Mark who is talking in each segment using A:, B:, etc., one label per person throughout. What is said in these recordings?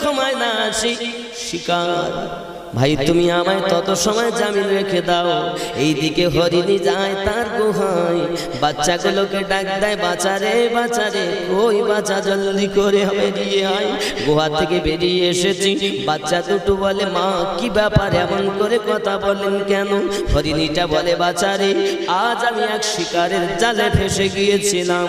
A: ক্ষমায় না আসি শিকার ভাই তুমি আমায় তত সময় জামিন রেখে দাও। এইদিকে হরিণী যায় তার গুহায়, বাচ্চাগুলোকে ডাক দেয় বাঁচারে বাঁচারে, ওই বাচ্চা জলদি করে বেরিয়ে আয়। গুহা থেকে বেরিয়ে এসেছি, বাচ্চা দুটো বলে মা কি ব্যাপার এমন করে কথা বলেন কেন? হরিণীটা বলে বাচ্চারে আজ আমি এক শিকারের জালে ফেসে গিয়েছিলাম,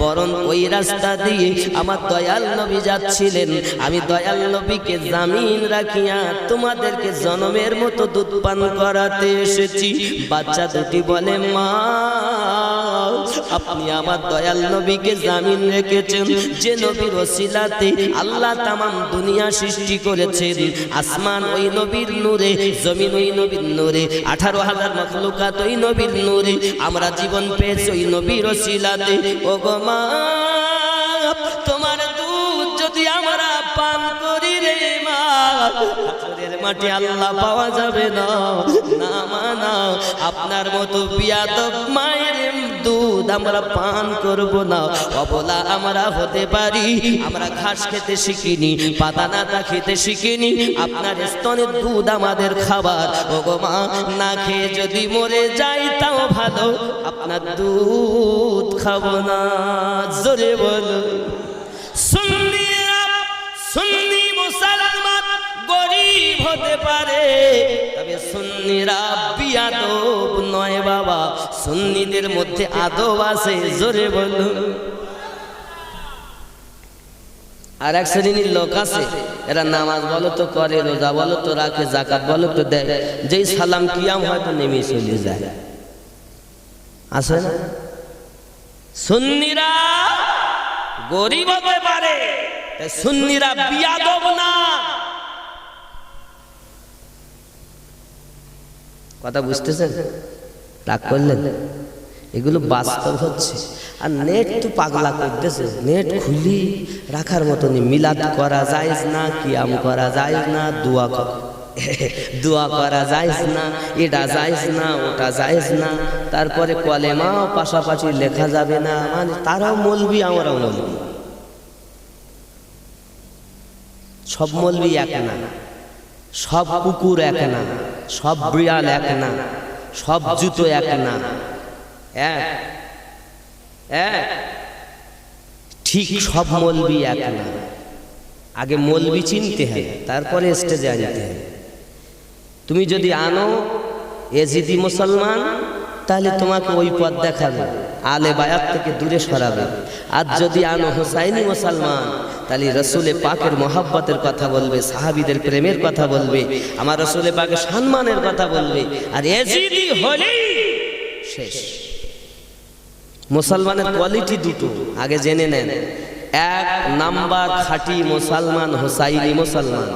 A: বরং ওই রাস্তা দিয়ে আমার দয়াল নবী যাচ্ছিলেন, আমি দয়াল নবীকে জামিন রাখিয়া তোমাদের জনমের মতো দুধ পান করাতে এসেছি। বাচ্চা দুটি বলে মা আপনি আমার দয়াল নবীকে জামিন রেখেছেন, যে নবীর ওসিলাতে আল্লাহ তামাম দুনিয়া সৃষ্টি করেছেন। আসমান ওই নবীর নূরে, জমিন ওই নবীর নূরে, 18,000 মাখলুকাত ওই নবীর নূরে, আমরা জীবন পেয়েছি ওই নবীর ওসিলাতে। ও গো মা তোমার দুধ যদি আমরা পান করি রে মা, মাটি আল্লাহ পাওয়া যাবে না, না মানা আপনার মতো বিয়াদব মায়ের দুধ আমরা পান করব না। অবলা আমরা হতে পারি, আমরা ঘাস খেতে শিখিনি, পাতা নাতা খেতে শিখিনি, আপনার স্তনের দুধ আমাদের খাবার। ওগো মা না খেয়ে যদি মরে যাই তাও ভালো, আপনার দুধ খাবো না। জোরে বলো সুন্নি মুসলমান গরিব হতে পারে, তবে সুন্নিরা বিয়াদব নয় বাবা, সুন্নিদের মধ্যে আদব আছে। জোরে বলো। আর এক শ্রেণীর লোক আছে, এরা নামাজ বলো তো করে, রোজা বলো তো রাখে, যাকাত বলো তো দেয়, যেই সালাম কিয়াম হয়তো নেমে চলে যায়, আছে না? সুন্নিরা গরিব হতে পারে, সুন্নিরা বিয়াদব না। কথা বুঝতেছেন? রাগ করলেন? এগুলো বাস্তব হচ্ছে। আর নেট তো পাগলা করতেছে, নেট খুলি রাখার মতনই। মিলাদ করা জায়েজ না, কিয়াম করা জায়েজ না, দোয়া করা জায়েজ না, এটা জায়েজ না, ওটা জায়েজ না, তারপরে কলেমাও পাশাপাশি লেখা যাবে না। মানে তারাও মৌলবি, আমরাও মৌলবি। সব মৌলবি এক না, সব কুকুর এক না, সব বিড়াল এক না, সব জুতো এক না। ঠিক সব মৌলবি এক না। আগে মৌলবি চিনতে হয়, তারপরে স্টেজে আনতে হয়। তুমি যদি আনো এজিদি মুসলমান, তাহলে তোমাকে ওই পথ দেখাবে, আলে বায়াত থেকে দূরে সরাবে। আর যদি আনো হুসাইনি মুসলমান, তাহলে রসুলে পাকের মোহাব্বতের কথা বলবে, সাহাবীদের প্রেমের কথা বলবে, আমার রসুলে পাকের সম্মানের কথা বলবে। আর এজিদি হলেই শেষ। মুসলমানের কোয়ালিটি দুটো আগে জেনে নেন। 1 নাম্বার খাঁটি মুসলমান হুসাইনি মুসলমান,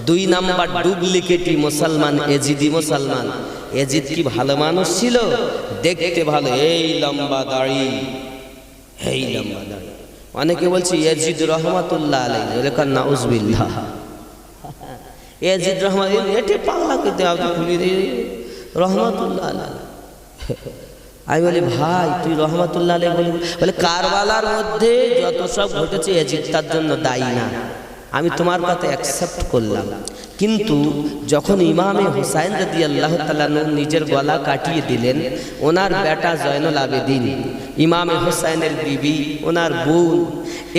A: 2 নাম্বার ডুপ্লিকেটি মুসলমান এজিদি মুসলমান। এজিদ কি ভালো মানুষ ছিল? দেখতে ভালো, এই লম্বা দাড়ি, এই লম্বা দাড়ি। অনেকে বলছে এজিদ রহমাতুল্লাহ আলাইহি, এরকম নাউজুবিল্লাহ। এজিদ রহমাতুল্লাহ এটি পাগলা করতে হবে, খুলি রে রহমাতুল্লাহ আলাইহি। আমি বলি ভাই তুই রহমাতুল্লাহ আলাইহি বলি, বলে কারবালার মধ্যে যত সব ঘটেছে এজিদ তার জন্য দায়ী না, আমি তোমার কথা অ্যাকসেপ্ট করলাম। কিন্তু যখন ইমামে হুসাইন রাদিয়াল্লাহু তাআলা নিজের গলা কাটিয়ে দিলেন, ওনার বেটা জয়নুল আবেদিন, ইমামে হুসাইনের বিবি, ওনার বোন,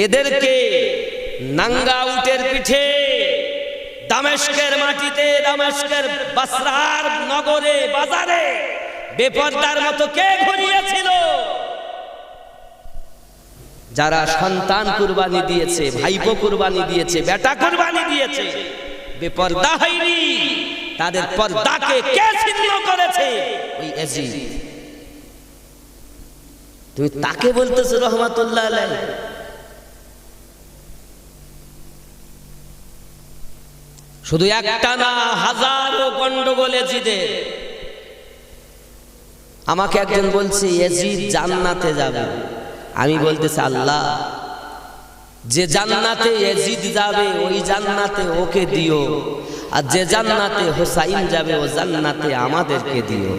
A: এদেরকে নাঙ্গা উটের পিঠে দামেস্কের মাটিতে, দামেস্কের বাসরার নগরে বাজারে বেপরদার মতো কে ঘুরিয়েছিল? যারা সন্তান কুরবানি দিয়েছে, ভাইপো কুরবানি দিয়েছে, বেটা কুরবানি দিয়েছে, বেপরদা হয়নি, তাদের পর্দাকে কে ছিন্ন করেছে? ওই এজিদ। তুমি তাকে বলতেছো রহমাতুল্লাহ আলাইহি? শুধু একটা না, হাজারো গন্ডগোল এজিদের। আমাকে একজন বলছে এজিদ জান্নাতে যাবে। আমি বলতেছি আল্লাহ, যে জান্নাতে এজিদ যাবে ওই জান্নাতে ওকে দিও, আর যে জান্নাতে হুসাইন যাবে ও জান্নাতে আমাদেরকে দিও।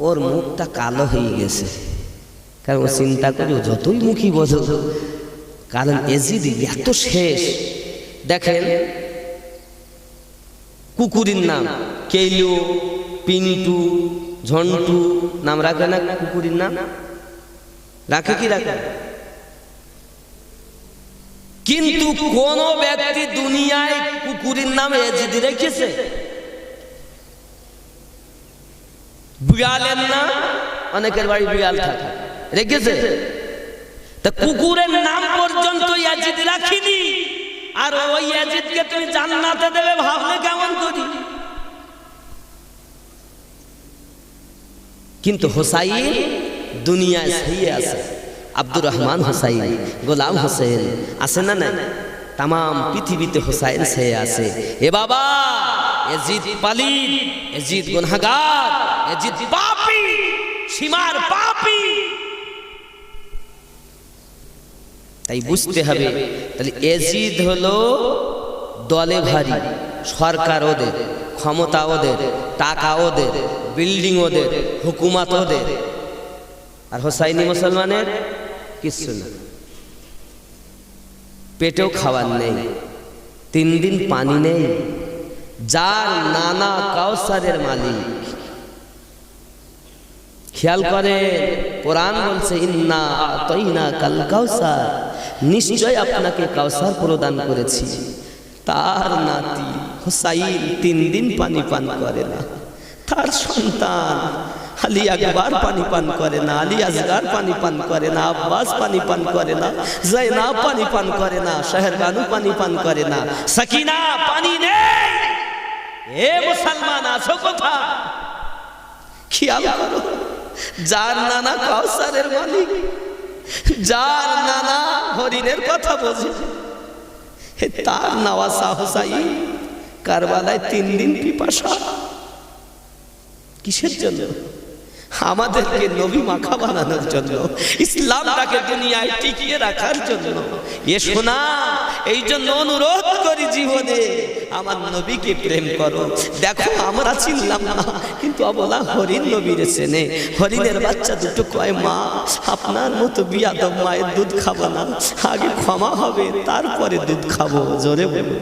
A: ওর মুখটা কালো হয়ে গেছে, কারণ ও চিন্তা করি যতই মুখী বলো কারণ এজিদ এত শেষ। দেখেন কুকুরের নাম কেলু, পিন্টু, ঝন্টু নাম রাখে না? কুকুরের নাম রাখে কি রাখে? কিন্তু কোন ব্যক্তি দুনিয়ায় কুকুরের নাম এজিদ রেখেছে? বিড়ালের নাম, অনেকের বাড়ি বিড়াল থাকে, রেখেছে? তা কুকুরের নাম পর্যন্ত এজিদ রাখিনি, আর ওই এজিদকে তুমি জান্নাতে দেবে ভাবলে কেমন করি? কিন্তু হোসাইন দুনিয়ায় ছড়িয়ে আছে। আব্দুর রহমান হোসাইন, গোলাম হোসেন আছে না? নাই, তাম পৃথিবীতে হোসাইন ছেয়ে আছে। এ বাবা, এজিদ পালিত, এজিদ গুনাহগার, এজিদ পাপী, সীমার পাপী। তাই বুঝতে হবে, তাহলে এজিদ হলো দলে ভারী, সরকার ওদের, ক্ষমতা ওদের, টাকা ওদের, বিল্ডিং ওদের, হুকুমত ওদের। আর হোসাইনি মুসলমানের কিচ্ছু না, পেটেও খাবার নেই, 3 দিন পানি নেই, যার নানা কাউসারের মালিক। খেয়াল করে কোরআন বলছে ইন্না আতাইনা কাল কাউসার, নিশ্চয় আপনাকে কাউসার প্রদান করেছি। তার নাতি হোসাইন 3 দিন পানি পান করে না, তার সন্তান আলী আকবর পানি পান করে না, আলী আসগার পানি পান করে না, আব্বাস পানি পান করে না, জাইনাব পানি পান করে না, শাহরবানু পানি পান করে না, সাকিনা পানি নেই। এ মুসলমান আছো কোথায়? খেয়াল করো, যার নানা কাউসারের মালিক, যার নানা হরিণের কথা বোঝে, তার নওয়াসা হোসাইন কারবালায় 3 দিন পিপাসা। কিসের জন্য? আমাদেরকে নবী মাখা বানানোর জন্য, ইসলামটাকে দুনিয়ায় টিকিয়ে রাখার জন্য। এ শোনা, এই জন্য অনুরোধ করি জীবনে আমার নবীকে প্রেম করো। দেখো আমরা চিনলাম না, কিন্তু অবলা হরিণ নবীর চেনে। হরিণের বাচ্চা দুটো কয়, মা আপনার মতো বিয়াদব মায়ের দুধ খাবো না, আগে ক্ষমা হবে তারপরে দুধ খাবো। জোরে বলো।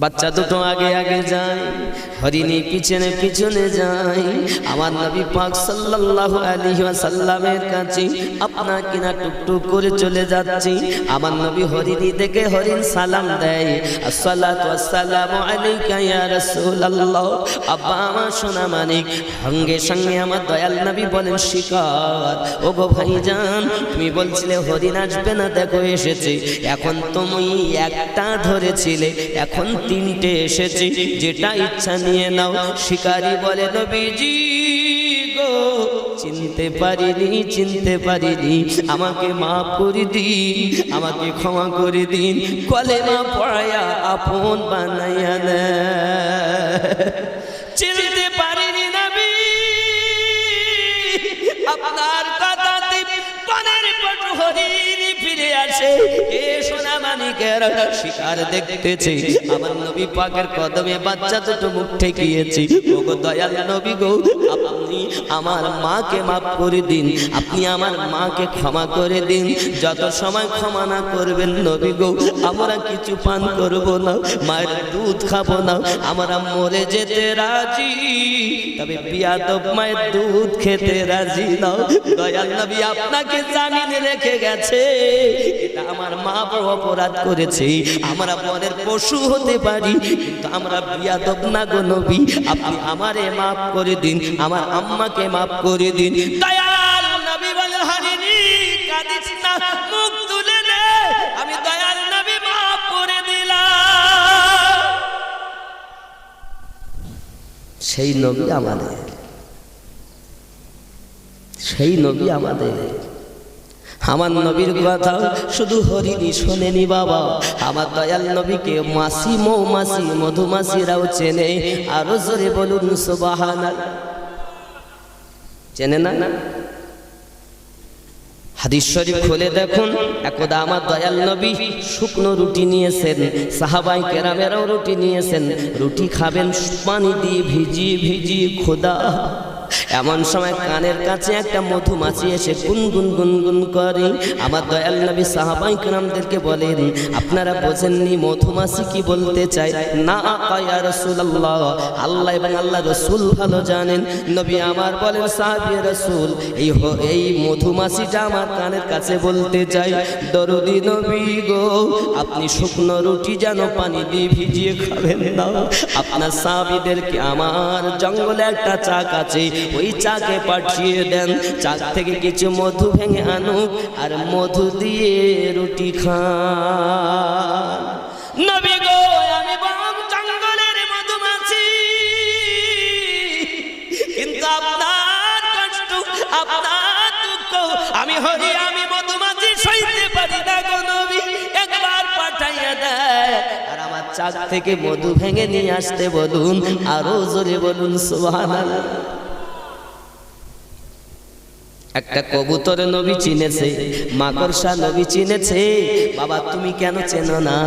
A: বাচ্চা দুটো আগে আগে যায়, হরিণী পিছনে পিছনে যায়। আমার নবী পাক সাল্লাল্লাহু আলাইহি ওয়াসাল্লামের কাছে আপনা কিনা টুকটুক করে চলে যাচ্ছে। আমার নবী হরিণী দেখে হরিণ সালাম দেয়, আসসালাতু ওয়াসসালামু আলাইকা ইয়া রাসূলুল্লাহ। আব্বা আমার সোনা মানিক, সঙ্গে সঙ্গে আমার দয়াল নবী বলেন, শিকার। ওগো ভাইজান, তুমি বলছিলে হরিণ আসবে না, দেখো এসেছে। এখন তুমি একটা ধরেছিলে, এখন 3টে এসেছে, যেটা ইচ্ছা নিয়ে নাও। শিকারী বলে, নবীজি গো, চিনতে পারিনি, চিনতে পারিনি, আমাকে মাফ করে দিন, আমাকে ক্ষমা করে দিন, কলেমা পড়ায়া আপন বানাইয়া না। চিনতে পারিনি নবী, আপনার কথাতে পানের পটু হরিণ ফিরে আসে। এ সোনা মানিকের শিকার দেখতেছে, আমার নবী পাকের কদমে বাচ্চা দুটো মুখ ঠেকিয়েছে। ওগো দয়াল নবী গো, আপনি আমার মাকে মাফ করে দিন, আপনি আমার মাকে ক্ষমা করে দিন। যত সময় ক্ষমা না করবেন নবী গো, আমরা কিছু পান করব না, মায়ের দুধ খাবো না, আমরা মরে যেতে রাজি, তবে বিয়াদব মায়ের দুধ খেতে রাজি না। দয়াল নবী আপনাকে জামিনে রেখে গেছে, এটা আমার মা বড় অপরাধ করেছে। আমরা পরের পশু হতে পারি, কিন্তু আমরা বিয়াদব না গো নবী, আপনি আমারে মাফ করে দিন, আমার আম্মাকে মাফ করে দিন। দয়াল নবী বলে, হরিণী কাঁদিস না, মুখ তুলে নে, আমি দয়াল নবী মাফ করে দিলাম। সেই নবী আমাদের, সেই নবী আমাদের। আমার নবীর কথা শুধু হরিণী শোনেনি বাবা, আমার দয়াল নবীকে মাছি, মৌমাছি, মধুমাছিরাও চেনে। আরো জোরে বলুন সুবহানাল্লাহ। চেনে না? হাদিস শরীফ খুলে দেখুন, একদা আমার দয়াল নবী শুকনো রুটি নিয়েছেন, সাহাবাই কেরামেরাও রুটি নিয়েছেন। রুটি খাবেন পানি দিয়ে ভিজিয়ে ভিজিয়ে, খোদা এমন সময় কানের কাছে একটা মধুমাছি এসে গুনগুন গুনগুন করে। আমার দয়াল নবী সাহাবায়ে কেরামদেরকে বলেন, আপনারা বোঝেননি মধুমাছি কি বলতে চায়? না ইয়া রাসূলুল্লাহ, আল্লাহ এবং আল্লাহ রাসূল ভালো জানেন। নবী আমার বলেন, সাহাবী রাসূল, এই মধুমাছিটা আমার কানের কাছে বলতে চাই, দরদি নবী গো, আপনি শুকনো রুটি যেন পানি দিয়ে ভিজিয়ে খাবেন না। আপনার সাহাবীদেরকে আমার জঙ্গলে একটা চাক আছে, ওই চাকে পাঠিয়ে দেন, চাক থেকে কিছু মধু ভেঙে আনুক আর মধু দিয়ে রুটি খান। নবী গো, আমি বরং জঙ্গলের মধুমাছি, কিন্তু আপনার কষ্ট, আপনার দুঃখ আমি হরি, আমি মধুমাছি সইতে পারি না গো নবী, একবার পাঠাইয়া দেয় আর আমার চাক থেকে মধু ভেঙে নিয়ে আসতে বলুন। আরো জোরে বলুন সুবহানাল্লাহ। একটা কবুতর নবী চিনেছে, মাকড়সা নবী চিনেছে। বাবা তুমি কেন চেনো না?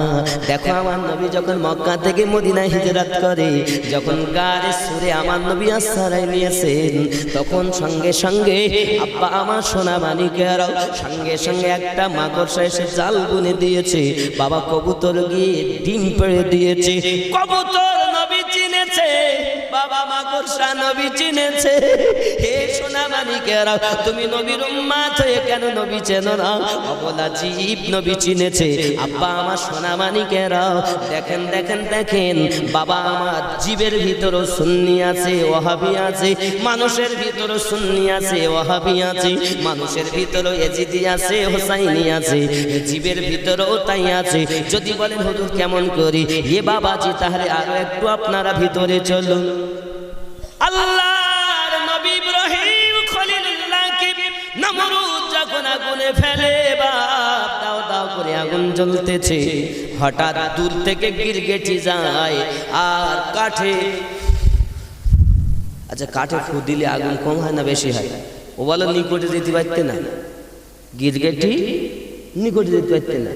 A: দেখো আমার নবী যখন মক্কা থেকে মদিনায় হিজরত করে, যখন গারে সুরে আমার নবী আশ্রয় নিয়েছেন, তখন সঙ্গে সঙ্গে আব্বা আমার সোনা মানিকেরাও সঙ্গে সঙ্গে একটা মাকড়সা এসে জাল বুনে দিয়েছে। বাবা কবুতর গিয়ে ডিম পেড়ে দিয়েছে। কবুতর নবী চিনেছে, বাবা মাকড়সা নবী চিনেছে। হে সোনা মানিকেরাও, তুমি নবীর উম্মত হয়ে কেন নবী চেনো না? অবলা জীব নবী চিনেছে। আব্বা আমার সোনা মানিকেরাও, দেখেন দেখেন দেখেন, বাবা আমার জীবের ভিতরও সুন্নি আছে, ওয়াহাবি আছে, মানুষের ভিতরও সুন্নি আছে, ওয়াহাবি আছে, মানুষের ভিতরও এজিদি আছে, হোসাইনি আছে, জীবের ভিতরও তাই আছে। যদি বলেন হুজুর কেমন করি, এ বাবাজি তাহলে আরো একটু আপনারা ভিতরে চলুন। আল্লাহর নবী ইব্রাহিম খলিলুল্লাহকে নমরুদ যখন আগুনে ফেলে, বাপ দাও দাও করে আগুন জ্বলতেছে, হঠাৎ দূর থেকে গিরগিটি যায় আর কাঠে, আচ্ছা কাঠে ফু দিলে আগুন কম হয় না বেশি হয়? ও বলো নিকটে যেতে পারতে না, গিরগিটি নিকটে যেতে পারতে না,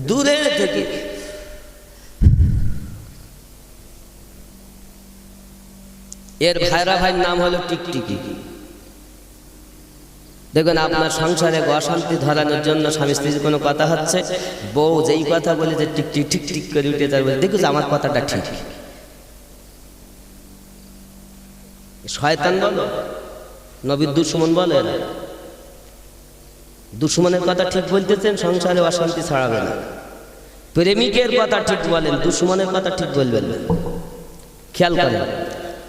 A: দূরে থেকে। এর ভাইরা ভাইয়ের নাম হলো টিকটিকি। দেখুন আপনার সংসারে অশান্তি ধরানোর জন্য স্বামী স্ত্রীর কোনো কথা হচ্ছে, বউ যেই কথা বলে যে টিকটিক ঠিক ঠিক করে উঠে তার বলে, দেখো আমার কথাটা ঠিক। শয়তান বলো, নবীর দুশমন বলে, দুশমনের কথা ঠিক বলতেছেন, সংসারে অশান্তি ছড়াবে না। প্রেমিকের কথা ঠিক বলেন, দুশমনের কথা ঠিক বলবেন না। খেয়াল করেন,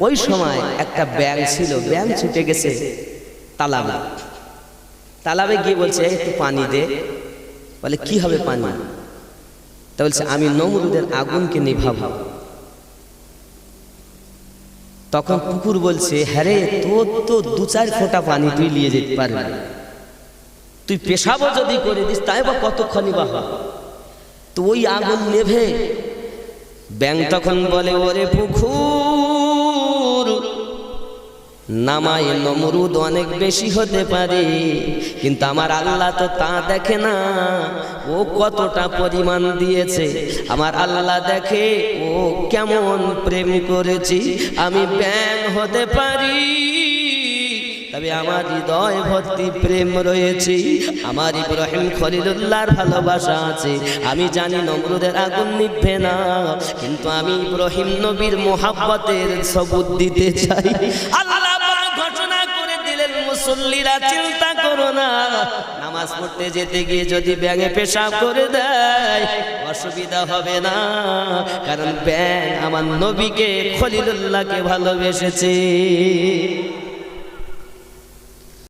A: ওই সময় একটা ব্যাঙ ছিল, ব্যাঙ ছুটে গেছে তালাবে। তালাবে গিয়ে বলছে একটু পানি দে। বলে কি হবে পানি? তা বলছে আমি নমরুদের আগুনকে নিভাবো। তখন পুকুর বলছে, হ্যাঁ রে, তোর তো 2-4 ফোঁটা পানি তুই নিয়ে যেতে পারবি, তুই পেশাবও যদি করে দিস তাই বা কতক্ষণই বা হবে, তো ওই আগুন নেভে। ব্যাঙ তখন বলে, ওরে পুকুর, নামায় নমরুদ অনেক বেশি হতে পারে, কিন্তু আমার আল্লাহ তো তা দেখে না, ও কতটা পরিমাণ দিয়েছে। আমার আল্লাহ দেখে ও কেমন প্রেম করেছি। আমি ব্যাঙ হতে পারি, তবে আমার হৃদয় ভর্তি প্রেম রয়েছে, আমার ইব্রাহিম খলিলুল্লাহর ভালোবাসা আছে। আমি জানি নমরুদের আগুন নিভবে না, কিন্তু আমি ইব্রাহিম নবীর মোহাব্বতের সবুত দিতে চাই। আল্লাহ ঘোষণা করে দিলেন, মুসল্লিরা চিন্তা করো না, নামাজ পড়তে যেতে গিয়ে যদি ব্যাঙে পেশাব করে দেয় অসুবিধা হবে না, কারণ ব্যাঙ আমার নবীকে খলিলুল্লাহকে ভালোবেসেছে।